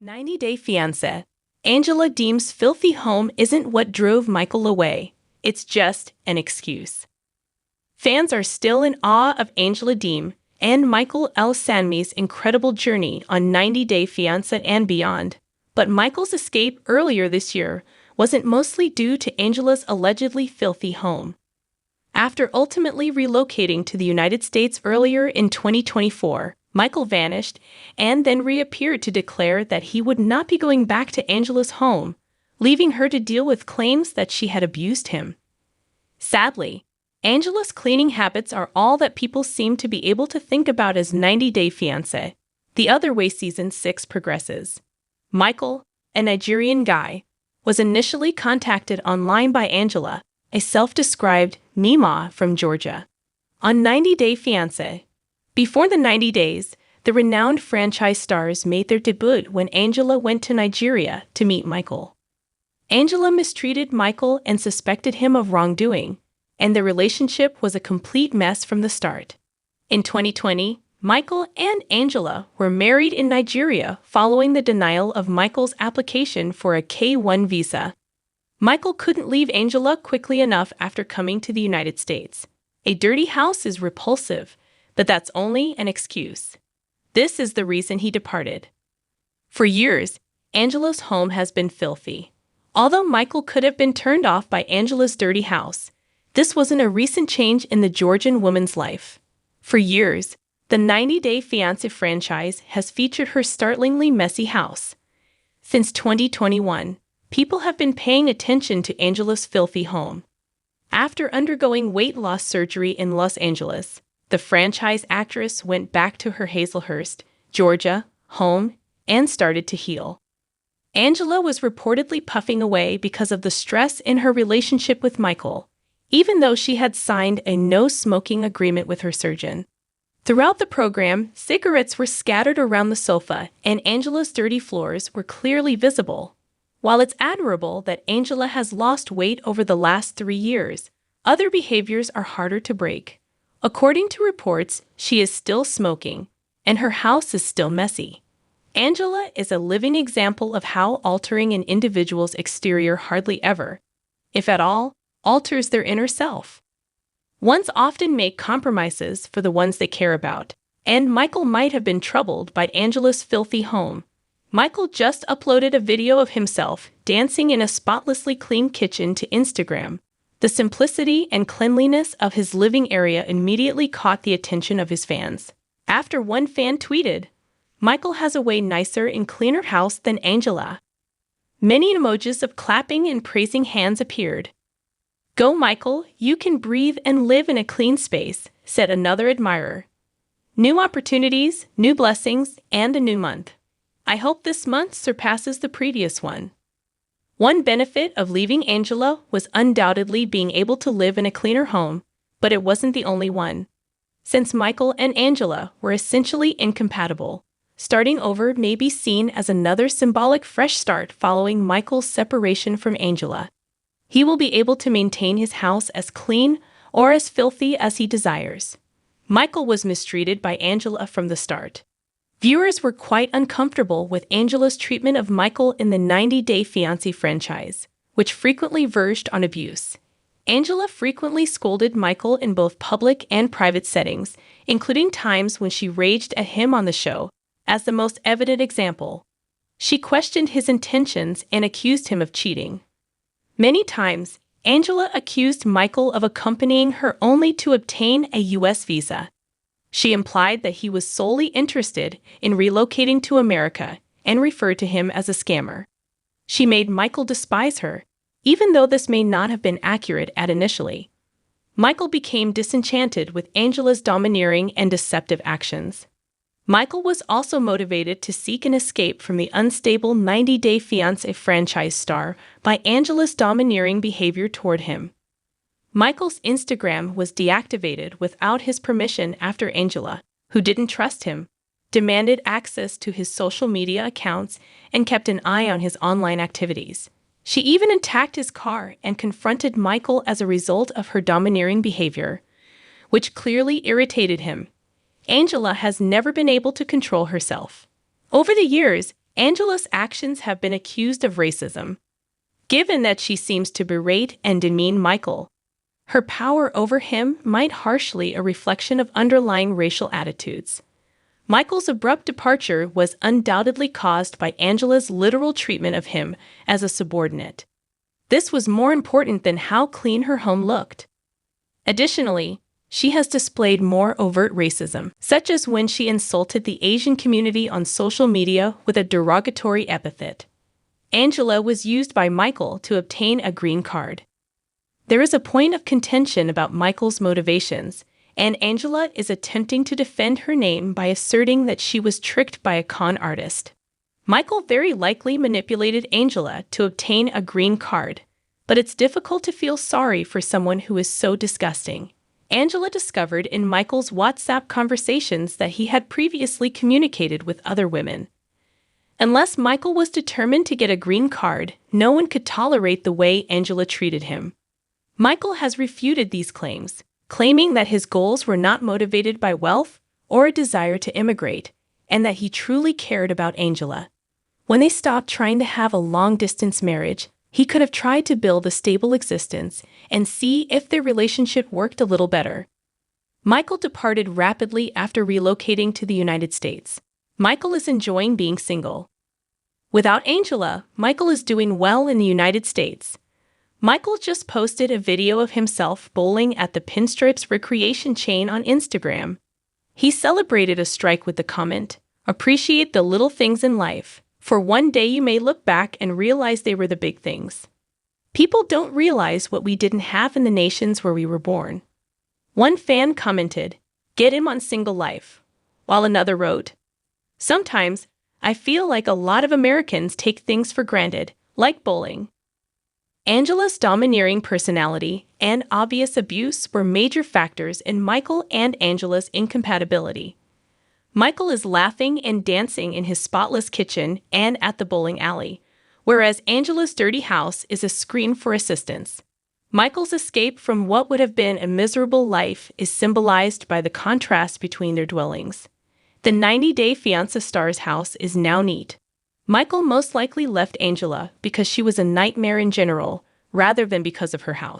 90-Day Fiancé. Angela deems filthy home isn't what drove Michael away. It's just an excuse. Fans are still in awe of Angela Deem and Michael Ilesanmi's incredible journey on 90-Day Fiancé and beyond. But Michael's escape earlier this year wasn't mostly due to Angela's allegedly filthy home. After ultimately relocating to the United States earlier in 2024, Michael vanished and then reappeared to declare that he would not be going back to Angela's home, leaving her to deal with claims that she had abused him. Sadly, Angela's cleaning habits are all that people seem to be able to think about as 90-Day Fiancé. The other way Season 6 progresses. Michael, a Nigerian guy, was initially contacted online by Angela, a self-described Mima from Georgia, on 90-Day Fiancé. Before the 90 days, the renowned franchise stars made their debut when Angela went to Nigeria to meet Michael. Angela mistreated Michael and suspected him of wrongdoing, and the relationship was a complete mess from the start. In 2020, Michael and Angela were married in Nigeria following the denial of Michael's application for a K-1 visa. Michael couldn't leave Angela quickly enough after coming to the United States. A dirty house is repulsive, but that's only an excuse. This is the reason he departed. For years, Angela's home has been filthy. Although Michael could have been turned off by Angela's dirty house, this wasn't a recent change in the Georgian woman's life. For years, the 90-Day Fiancé franchise has featured her startlingly messy house. Since 2021, people have been paying attention to Angela's filthy home. After undergoing weight loss surgery in Los Angeles, the franchise actress went back to her Hazelhurst, Georgia, home and started to heal. Angela was reportedly puffing away because of the stress in her relationship with Michael, even though she had signed a no-smoking agreement with her surgeon. Throughout the program, cigarettes were scattered around the sofa and Angela's dirty floors were clearly visible. While it's admirable that Angela has lost weight over the last 3 years, other behaviors are harder to break. According to reports, she is still smoking, and her house is still messy. Angela is a living example of how altering an individual's exterior hardly ever, if at all, alters their inner self. Ones often make compromises for the ones they care about, and Michael might have been troubled by Angela's filthy home. Michael just uploaded a video of himself dancing in a spotlessly clean kitchen to Instagram. The simplicity and cleanliness of his living area immediately caught the attention of his fans. After one fan tweeted, "Michael has a way nicer and cleaner house than Angela." Many emojis of clapping and praising hands appeared. "Go Michael, you can breathe and live in a clean space," said another admirer. "New opportunities, new blessings, and a new month. I hope this month surpasses the previous one." One benefit of leaving Angela was undoubtedly being able to live in a cleaner home, but it wasn't the only one. Since Michael and Angela were essentially incompatible, starting over may be seen as another symbolic fresh start following Michael's separation from Angela. He will be able to maintain his house as clean or as filthy as he desires. Michael was mistreated by Angela from the start. Viewers were quite uncomfortable with Angela's treatment of Michael in the 90-Day Fiancé franchise, which frequently verged on abuse. Angela frequently scolded Michael in both public and private settings, including times when she raged at him on the show. As the most evident example, she questioned his intentions and accused him of cheating. Many times, Angela accused Michael of accompanying her only to obtain a U.S. visa. She implied that he was solely interested in relocating to America and referred to him as a scammer. She made Michael despise her, even though this may not have been accurate initially. Michael became disenchanted with Angela's domineering and deceptive actions. Michael was also motivated to seek an escape from the unstable 90-Day Fiancé franchise star by Angela's domineering behavior toward him. Michael's Instagram was deactivated without his permission after Angela, who didn't trust him, demanded access to his social media accounts and kept an eye on his online activities. She even attacked his car and confronted Michael as a result of her domineering behavior, which clearly irritated him. Angela has never been able to control herself. Over the years, Angela's actions have been accused of racism, given that she seems to berate and demean Michael. Her power over him might harshly a reflection of underlying racial attitudes. Michael's abrupt departure was undoubtedly caused by Angela's literal treatment of him as a subordinate. This was more important than how clean her home looked. Additionally, she has displayed more overt racism, such as when she insulted the Asian community on social media with a derogatory epithet. Angela was used by Michael to obtain a green card. There is a point of contention about Michael's motivations, and Angela is attempting to defend her name by asserting that she was tricked by a con artist. Michael very likely manipulated Angela to obtain a green card, but it's difficult to feel sorry for someone who is so disgusting. Angela discovered in Michael's WhatsApp conversations that he had previously communicated with other women. Unless Michael was determined to get a green card, no one could tolerate the way Angela treated him. Michael has refuted these claims, claiming that his goals were not motivated by wealth or a desire to immigrate, and that he truly cared about Angela. When they stopped trying to have a long-distance marriage, he could have tried to build a stable existence and see if their relationship worked a little better. Michael departed rapidly after relocating to the United States. Michael is enjoying being single. Without Angela, Michael is doing well in the United States. Michael just posted a video of himself bowling at the Pinstripes recreation chain on Instagram. He celebrated a strike with the comment, "Appreciate the little things in life, for one day you may look back and realize they were the big things." People don't realize what we didn't have in the nations where we were born. One fan commented, "Get him on single life," while another wrote, "Sometimes, I feel like a lot of Americans take things for granted, like bowling." Angela's domineering personality and obvious abuse were major factors in Michael and Angela's incompatibility. Michael is laughing and dancing in his spotless kitchen and at the bowling alley, whereas Angela's dirty house is a scream for assistance. Michael's escape from what would have been a miserable life is symbolized by the contrast between their dwellings. The 90-Day Fiancé star's house is now neat. Michael most likely left Angela because she was a nightmare in general, rather than because of her house.